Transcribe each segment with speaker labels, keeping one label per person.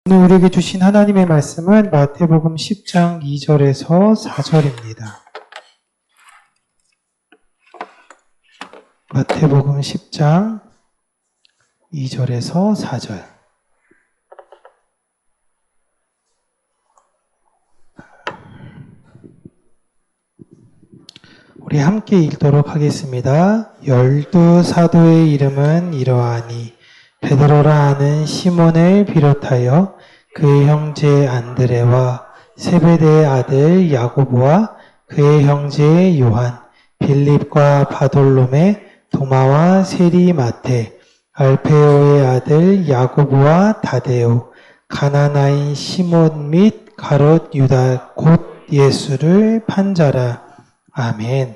Speaker 1: 오늘 우리에게 주신 하나님의 말씀은 마태복음 10장 2절에서 4절입니다. 마태복음 10장 2절에서 4절. 우리 함께 읽도록 하겠습니다. 12 사도의 이름은 이러하니 베드로라 하는 시몬을 비롯하여 그의 형제 안드레와 세베대의 아들 야고보와 그의 형제 요한, 빌립과 바돌로메, 도마와 세리 마테, 알페오의 아들 야고보와 다데오, 가나나인 시몬 및 가롯 유다 곧 예수를 판자라. 아멘.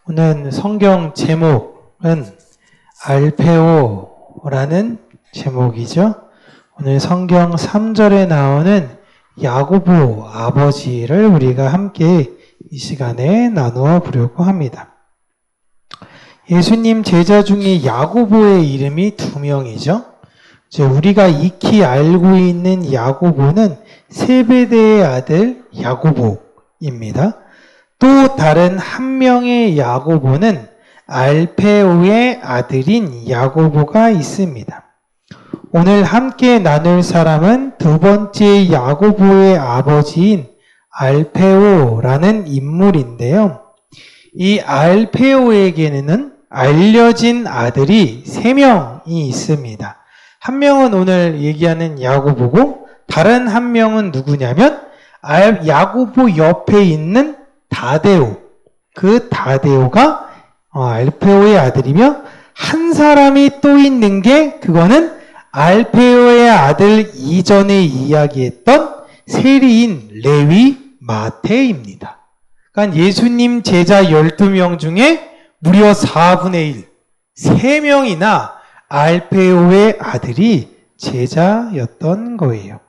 Speaker 1: 오늘 성경 제목은 알페오라는 제목이죠. 오늘 성경 3절에 나오는 야고보 아버지를 우리가 함께 이 시간에 나누어 보려고 합니다. 예수님 제자 중에 야고보의 이름이 2명이죠. 우리가 익히 알고 있는 야고보는 세베대의 아들 야고보입니다. 또 다른 한 명의 야고보는 알페오의 아들인 야고보가 있습니다. 오늘 함께 나눌 사람은 두 번째 야고보의 아버지인 알페오라는 인물인데요. 이 알페오에게는 알려진 아들이 3명이 있습니다. 한 명은 오늘 얘기하는 야고보고 다른 한 명은 누구냐면 야고보 옆에 있는 다데오. 그 다데오가 알페오의 아들이며 한 사람이 또 있는 게 그거는 알페오의 아들 이전에 이야기했던 세리인 레위 마테입니다. 그러니까 예수님 제자 12명 중에 무려 4분의 1, 3명이나 알페오의 아들이 제자였던 거예요.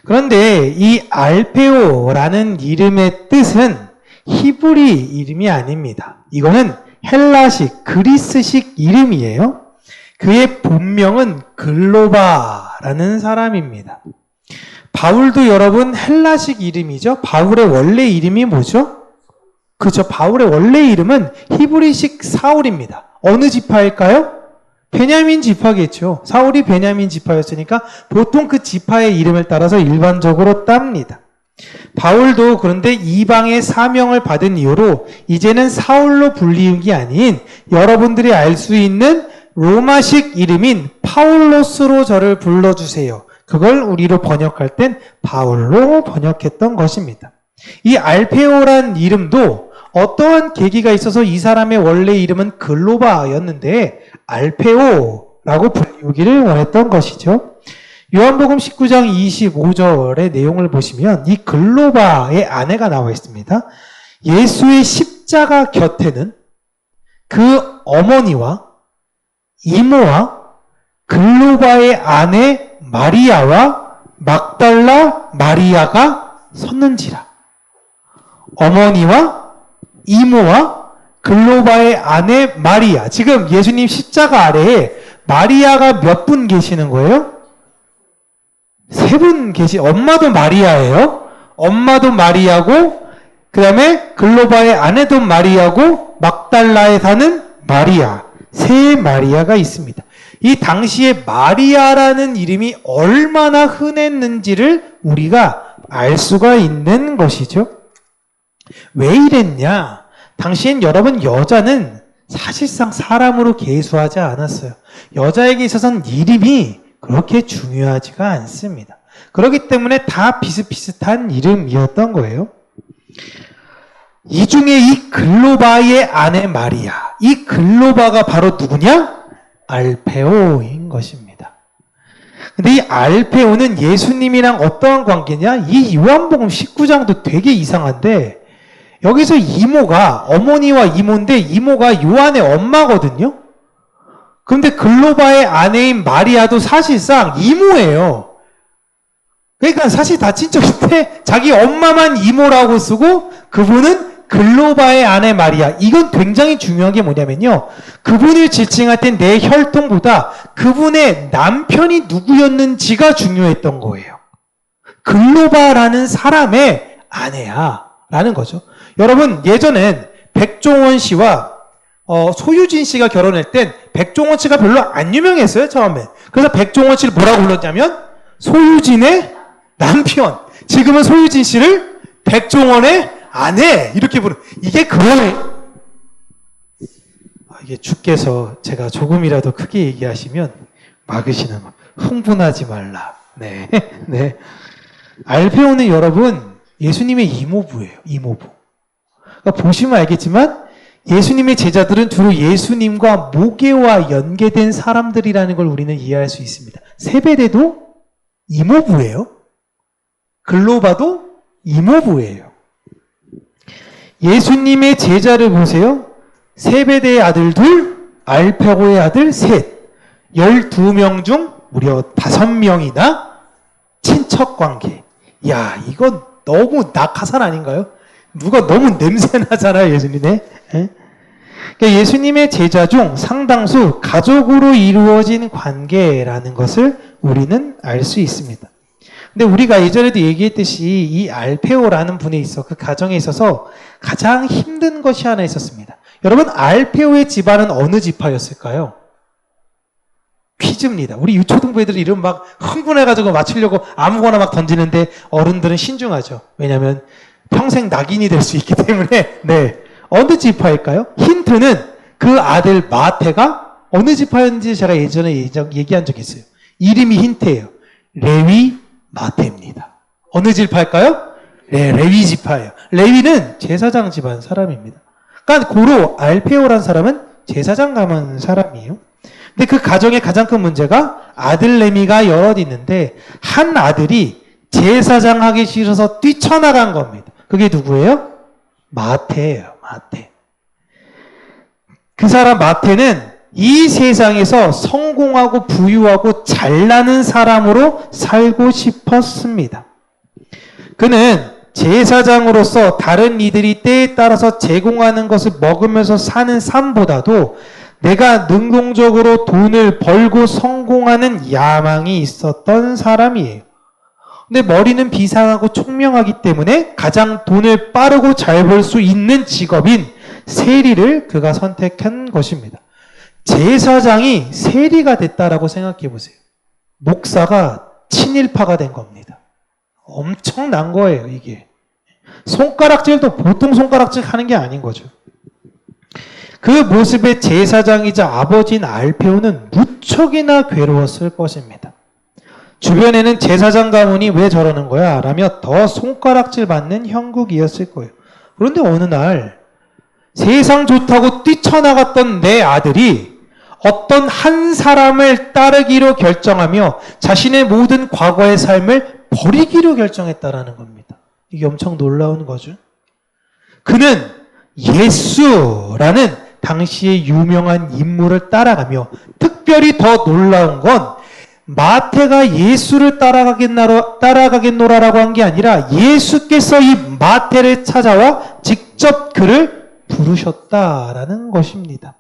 Speaker 1: 그런데 이 알페오라는 이름의 뜻은 히브리 이름이 아닙니다. 이거는 헬라식, 그리스식 이름이에요. 그의 본명은 글로바라는 사람입니다. 바울도 여러분 헬라식 이름이죠. 바울의 원래 이름이 뭐죠? 그죠. 바울의 원래 이름은 히브리식 사울입니다. 어느 지파일까요? 베냐민 지파겠죠. 사울이 베냐민 지파였으니까 보통 그 지파의 이름을 따라서 일반적으로 땁니다. 바울도 그런데 이방의 사명을 받은 이후로 이제는 사울로 불리는 게 아닌 여러분들이 알 수 있는 로마식 이름인 파울로스로 저를 불러주세요. 그걸 우리로 번역할 땐 바울로 번역했던 것입니다. 이 알페오란 이름도 어떠한 계기가 있어서 이 사람의 원래 이름은 글로바였는데 알페오라고 불리우기를 원했던 것이죠. 요한복음 19장 25절의 내용을 보시면 이 글로바의 아내가 나와 있습니다. 예수의 십자가 곁에는 그 어머니와 이모와 글로바의 아내 마리아와 막달라 마리아가 섰는지라. 어머니와 이모와 글로바의 아내 마리아. 지금 예수님 십자가 아래에 마리아가 몇 분 계시는 거예요? 3분 엄마도 마리아예요. 엄마도 마리아고, 그 다음에 글로바의 아내도 마리아고, 막달라에 사는 마리아. 3 마리아가 있습니다. 이 당시에 마리아라는 이름이 얼마나 흔했는지를 우리가 알 수가 있는 것이죠. 왜 이랬냐? 당시엔 여러분 여자는 사실상 사람으로 계수하지 않았어요. 여자에게 있어서는 이름이 그렇게 중요하지가 않습니다. 그렇기 때문에 다 비슷비슷한 이름이었던 거예요. 이 중에 이 글로바의 아내 마리아, 이 글로바가 바로 누구냐? 알페오인 것입니다. 근데 이 알페오는 예수님이랑 어떠한 관계냐? 이 요한복음 19장도 되게 이상한데 여기서 이모가 어머니와 이모인데 이모가 요한의 엄마거든요. 그런데 글로바의 아내인 마리아도 사실상 이모예요. 그러니까 사실 다 친척인데 자기 엄마만 이모라고 쓰고 그분은 글로바의 아내 마리아. 이건 굉장히 중요한 게 뭐냐면요. 그분을 지칭할 땐 내 혈통보다 그분의 남편이 누구였는지가 중요했던 거예요. 글로바라는 사람의 아내야 라는 거죠. 여러분, 예전엔 백종원 씨와 소유진 씨가 결혼할 땐 백종원 씨가 별로 안 유명했어요, 처음에. 그래서 백종원 씨를 뭐라고 불렀냐면 소유진의 남편. 지금은 소유진 씨를 백종원의 아내 이렇게 부르. 이게 그거예요. 이게 주께서 제가 조금이라도 크게 얘기하시면 막으시는 거. 흥분하지 말라. 네. 네. 알페오는 여러분 예수님의 이모부예요. 이모부. 그러니까 보시면 알겠지만 예수님의 제자들은 주로 예수님과 모계와 연계된 사람들이라는 걸 우리는 이해할 수 있습니다. 세베대도 이모부예요. 글로바도 이모부예요. 예수님의 제자를 보세요. 세베대의 아들 둘, 알페오의 아들 셋. 12명 중 무려 5명이나 친척관계. 야, 이건 너무 낙하산 아닌가요? 누가 너무 냄새나잖아요, 예수님의. 그러니까 예수님의 제자 중 상당수 가족으로 이루어진 관계라는 것을 우리는 알 수 있습니다. 근데 우리가 예전에도 얘기했듯이 이 알페오라는 분에 있어, 그 가정에 있어서 가장 힘든 것이 하나 있었습니다. 여러분, 알페오의 집안은 어느 지파였을까요? 퀴즈입니다. 우리 유초등부 애들 이름 막 흥분해가지고 맞추려고 아무거나 막 던지는데 어른들은 신중하죠. 왜냐하면 평생 낙인이 될 수 있기 때문에. 네. 어느 지파일까요? 힌트는 그 아들 마태가 어느 지파였는지 제가 예전에 얘기한 적이 있어요. 이름이 힌트예요. 레위 마태입니다. 어느 지파일까요? 네, 레위 지파예요. 레위는 제사장 집안 사람입니다. 그러니까 고로 알페오란 사람은 제사장 가문 사람이에요. 근데 그 가정의 가장 큰 문제가 아들 레미가 여럿 있는데 한 아들이 제사장 하기 싫어서 뛰쳐나간 겁니다. 그게 누구예요? 마태예요. 마태. 그 사람 마태는 이 세상에서 성공하고 부유하고 잘나는 사람으로 살고 싶었습니다. 그는 제사장으로서 다른 이들이 때에 따라서 제공하는 것을 먹으면서 사는 삶보다도 내가 능동적으로 돈을 벌고 성공하는 야망이 있었던 사람이에요. 근데 머리는 비상하고 총명하기 때문에 가장 돈을 빠르고 잘 벌 수 있는 직업인 세리를 그가 선택한 것입니다. 제사장이 세리가 됐다라고 생각해 보세요. 목사가 친일파가 된 겁니다. 엄청난 거예요, 이게. 손가락질도 보통 손가락질 하는 게 아닌 거죠. 그 모습의 제사장이자 아버지인 알페오는 무척이나 괴로웠을 것입니다. 주변에는 제사장 가문이 왜 저러는 거야? 라며 더 손가락질 받는 형국이었을 거예요. 그런데 어느 날 세상 좋다고 뛰쳐나갔던 내 아들이 어떤 한 사람을 따르기로 결정하며 자신의 모든 과거의 삶을 버리기로 결정했다라는 겁니다. 이게 엄청 놀라운 거죠. 그는 예수라는 당시의 유명한 인물을 따라가며 특별히 더 놀라운 건 마태가 예수를 따라가겠노라라고 한 게 아니라 예수께서 이 마태를 찾아와 직접 그를 부르셨다라는 것입니다.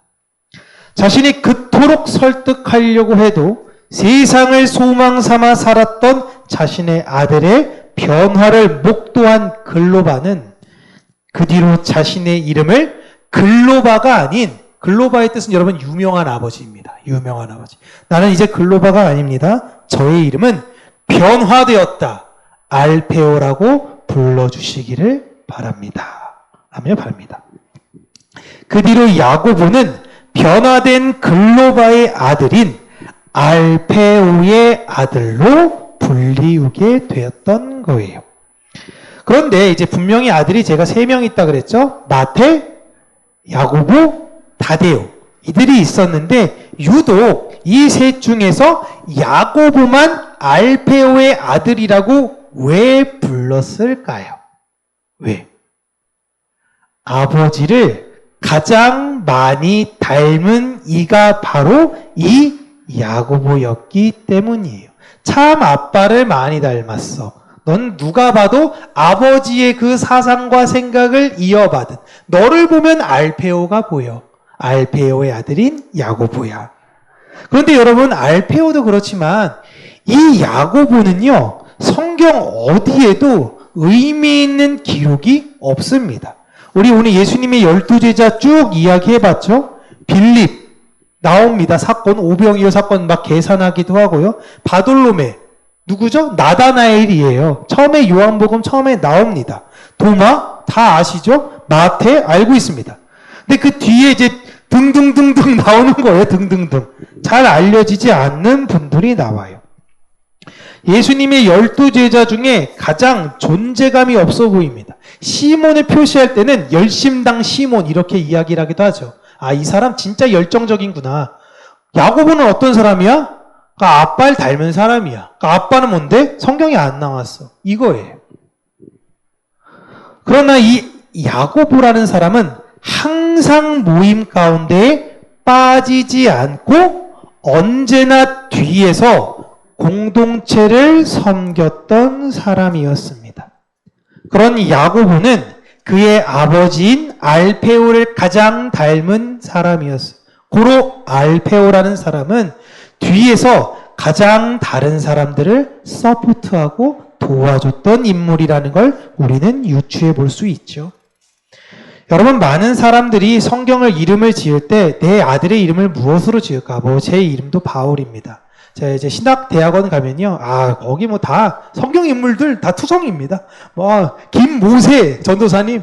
Speaker 1: 자신이 그토록 설득하려고 해도 세상을 소망 삼아 살았던 자신의 아들의 변화를 목도한 글로바는 그 뒤로 자신의 이름을 글로바가 아닌, 글로바의 뜻은 여러분 유명한 아버지입니다. 유명한 아버지. 나는 이제 글로바가 아닙니다. 저의 이름은 변화되었다. 알페오라고 불러주시기를 바랍니다. 라며 바랍니다. 그 뒤로 야고보는 변화된 글로바의 아들인 알페오의 아들로 불리우게 되었던 거예요. 그런데 이제 분명히 아들이 제가 3명 있다 그랬죠? 마태, 야고보, 다데오. 이들이 있었는데 유독 이 셋 중에서 야고보만 알페오의 아들이라고 왜 불렀을까요? 왜? 아버지를 가장 많이 닮은 이가 바로 이 야고보였기 때문이에요. 참 아빠를 많이 닮았어. 넌 누가 봐도 아버지의 그 사상과 생각을 이어받은 너를 보면 알페오가 보여. 알페오의 아들인 야고보야. 그런데 여러분 알페오도 그렇지만 이 야고보는요. 성경 어디에도 의미 있는 기록이 없습니다. 우리 오늘 예수님의 12제자 쭉 이야기해봤죠. 빌립 나옵니다. 사건, 오병이어 사건 막 계산하기도 하고요. 바돌로메 누구죠? 나다나엘이에요. 처음에 요한복음 처음에 나옵니다. 도마 다 아시죠? 마태 알고 있습니다. 근데 그 뒤에 이제 등등등등 나오는 거예요. 등등등. 잘 알려지지 않는 분들이 나와요. 예수님의 12제자 중에 가장 존재감이 없어 보입니다. 시몬을 표시할 때는 열심당 시몬 이렇게 이야기를 하기도 하죠. 아, 이 사람 진짜 열정적인구나. 야고보는 어떤 사람이야? 그러니까 아빠를 닮은 사람이야. 그러니까 아빠는 뭔데? 성경에 안 나왔어. 이거예요. 그러나 이 야고보라는 사람은 항상 모임 가운데 빠지지 않고 언제나 뒤에서 공동체를 섬겼던 사람이었습니다. 그런 야고보는 그의 아버지인 알페오를 가장 닮은 사람이었어요. 고로 알페오라는 사람은 뒤에서 가장 다른 사람들을 서포트하고 도와줬던 인물이라는 걸 우리는 유추해 볼 수 있죠. 여러분, 많은 사람들이 성경을 이름을 지을 때 내 아들의 이름을 무엇으로 지을까? 제 이름도 바울입니다. 제가 이제 신학대학원 가면요. 거기 다 성경 인물들 다 투성입니다. 김모세 전도사님,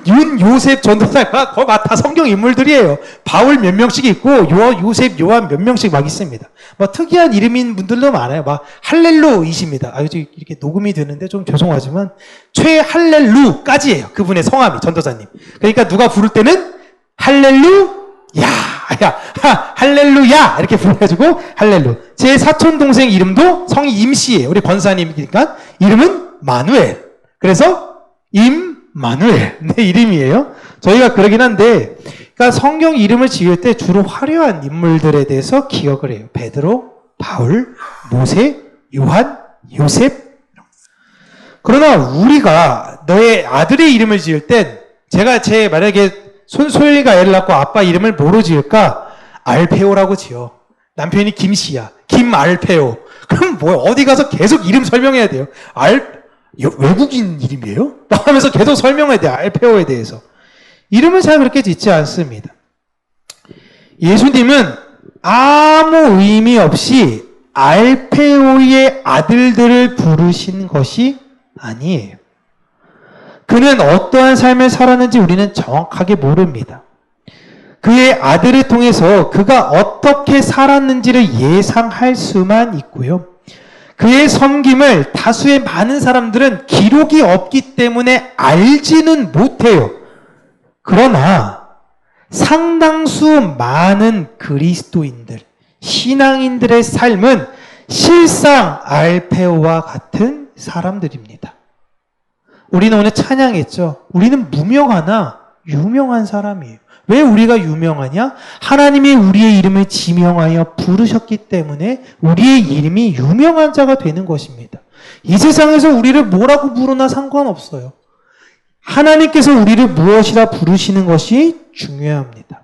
Speaker 1: 윤요셉 전도사, 거기 다 성경 인물들이에요. 바울 몇 명씩 있고, 요셉, 요한 몇 명씩 막 있습니다. 특이한 이름인 분들도 많아요. 할렐루이십니다. 이렇게 녹음이 되는데 좀 죄송하지만, 최할렐루까지예요. 그분의 성함이, 전도사님. 그러니까 누가 부를 때는 할렐루야 이렇게 불러가지고 할렐루. 제 사촌 동생 이름도 성이 임씨예요. 우리 권사님이니까 이름은 마누엘. 그래서 임마누엘 내 이름이에요. 저희가 그러긴 한데, 그러니까 성경 이름을 지을 때 주로 화려한 인물들에 대해서 기억을 해요. 베드로, 바울, 모세, 요한, 요셉. 그러나 우리가 너의 아들의 이름을 지을 땐 제가 만약에 손소영이가 애를 낳고 아빠 이름을 뭐로 지을까? 알페오라고 지어. 남편이 김씨야. 김알페오. 그럼 어디 가서 계속 이름 설명해야 돼요. 외국인 이름이에요? 하면서 계속 설명해야 돼요. 알페오에 대해서. 이름을 잘 그렇게 짓지 않습니다. 예수님은 아무 의미 없이 알페오의 아들들을 부르신 것이 아니에요. 그는 어떠한 삶을 살았는지 우리는 정확하게 모릅니다. 그의 아들을 통해서 그가 어떻게 살았는지를 예상할 수만 있고요. 그의 섬김을 다수의 많은 사람들은 기록이 없기 때문에 알지는 못해요. 그러나 상당수 많은 그리스도인들, 신앙인들의 삶은 실상 알페오와 같은 사람들입니다. 우리는 오늘 찬양했죠. 우리는 무명하나 유명한 사람이에요. 왜 우리가 유명하냐? 하나님이 우리의 이름을 지명하여 부르셨기 때문에 우리의 이름이 유명한 자가 되는 것입니다. 이 세상에서 우리를 뭐라고 부르나 상관없어요. 하나님께서 우리를 무엇이라 부르시는 것이 중요합니다.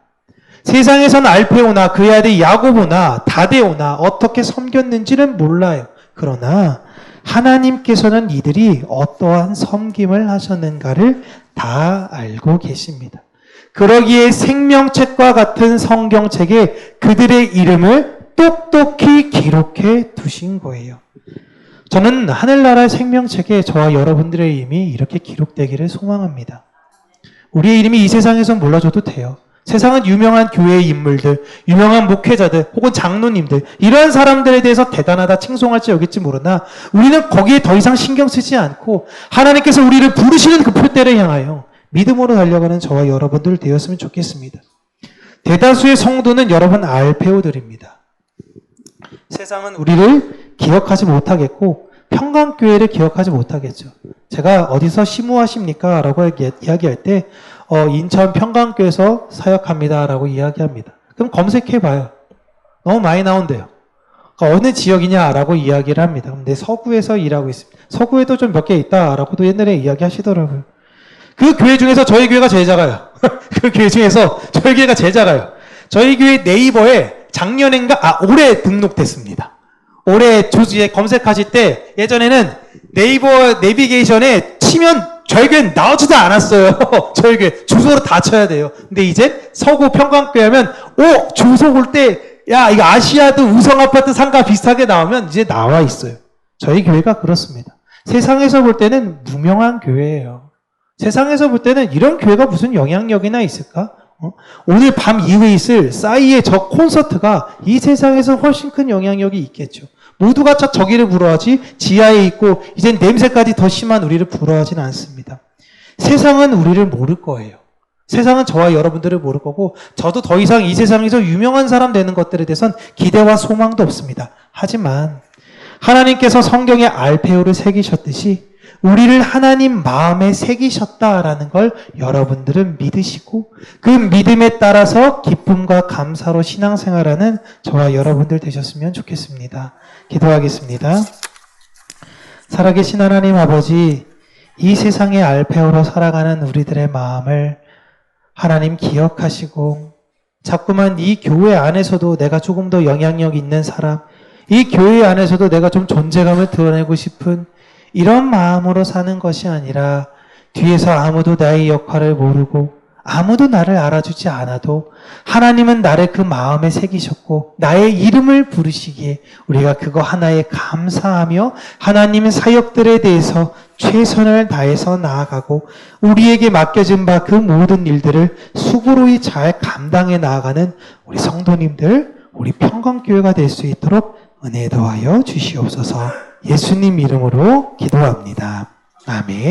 Speaker 1: 세상에선 알페오나 그의 아들 야고보나 다데오나 어떻게 섬겼는지는 몰라요. 그러나 하나님께서는 이들이 어떠한 섬김을 하셨는가를 다 알고 계십니다. 그러기에 생명책과 같은 성경책에 그들의 이름을 똑똑히 기록해 두신 거예요. 저는 하늘나라의 생명책에 저와 여러분들의 이름이 이렇게 기록되기를 소망합니다. 우리의 이름이 이 세상에선 몰라줘도 돼요. 세상은 유명한 교회의 인물들, 유명한 목회자들, 혹은 장로님들, 이러한 사람들에 대해서 대단하다 칭송할지 여길지 모르나 우리는 거기에 더 이상 신경 쓰지 않고 하나님께서 우리를 부르시는 그 표대를 향하여 믿음으로 달려가는 저와 여러분들 되었으면 좋겠습니다. 대다수의 성도는 여러분 알페오들입니다. 세상은 우리를 기억하지 못하겠고 평강교회를 기억하지 못하겠죠. 제가 어디서 시무하십니까? 라고 이야기할 때 인천 평강교회에서 사역합니다 라고 이야기합니다. 그럼 검색해봐요. 너무 많이 나온대요. 그러니까 어느 지역이냐라고 이야기를 합니다. 근데 서구에서 일하고 있습니다. 서구에도 좀 몇 개 있다라고도 옛날에 이야기하시더라고요. 그 교회 중에서 저희 교회가 제일 작아요. 그 교회 중에서 저희 교회가 제일 작아요. 저희 교회 네이버에 작년인가 올해 등록됐습니다. 올해 주주에 검색하실 때 예전에는 네이버 내비게이션에 치면 저희 교회는 나오지도 않았어요. 저희 교회 주소로 다 쳐야 돼요. 근데 이제 서구 평강교회 하면 주소 볼 때 야 이거 아시아드 우성아파트 상가 비슷하게 나오면 이제 나와 있어요. 저희 교회가 그렇습니다. 세상에서 볼 때는 무명한 교회예요. 세상에서 볼 때는 이런 교회가 무슨 영향력이나 있을까? 오늘 밤 이후에 있을 싸이의 저 콘서트가 이 세상에서 훨씬 큰 영향력이 있겠죠. 모두가 저기를 부러워하지 지하에 있고 이젠 냄새까지 더 심한 우리를 부러워하지는 않습니다. 세상은 우리를 모를 거예요. 세상은 저와 여러분들을 모를 거고 저도 더 이상 이 세상에서 유명한 사람 되는 것들에 대해선 기대와 소망도 없습니다. 하지만 하나님께서 성경에 알페오를 새기셨듯이 우리를 하나님 마음에 새기셨다라는 걸 여러분들은 믿으시고 그 믿음에 따라서 기쁨과 감사로 신앙생활하는 저와 여러분들 되셨으면 좋겠습니다. 기도하겠습니다. 살아계신 하나님 아버지, 이 세상의 알페오로 살아가는 우리들의 마음을 하나님 기억하시고 자꾸만 이 교회 안에서도 내가 조금 더 영향력 있는 사람, 이 교회 안에서도 내가 좀 존재감을 드러내고 싶은 이런 마음으로 사는 것이 아니라 뒤에서 아무도 나의 역할을 모르고 아무도 나를 알아주지 않아도 하나님은 나를 그 마음에 새기셨고 나의 이름을 부르시기에 우리가 그거 하나에 감사하며 하나님의 사역들에 대해서 최선을 다해서 나아가고 우리에게 맡겨진 바 그 모든 일들을 수고로이 잘 감당해 나아가는 우리 성도님들, 우리 평강교회가 될 수 있도록 은혜 더하여 주시옵소서. 예수님 이름으로 기도합니다. 아멘.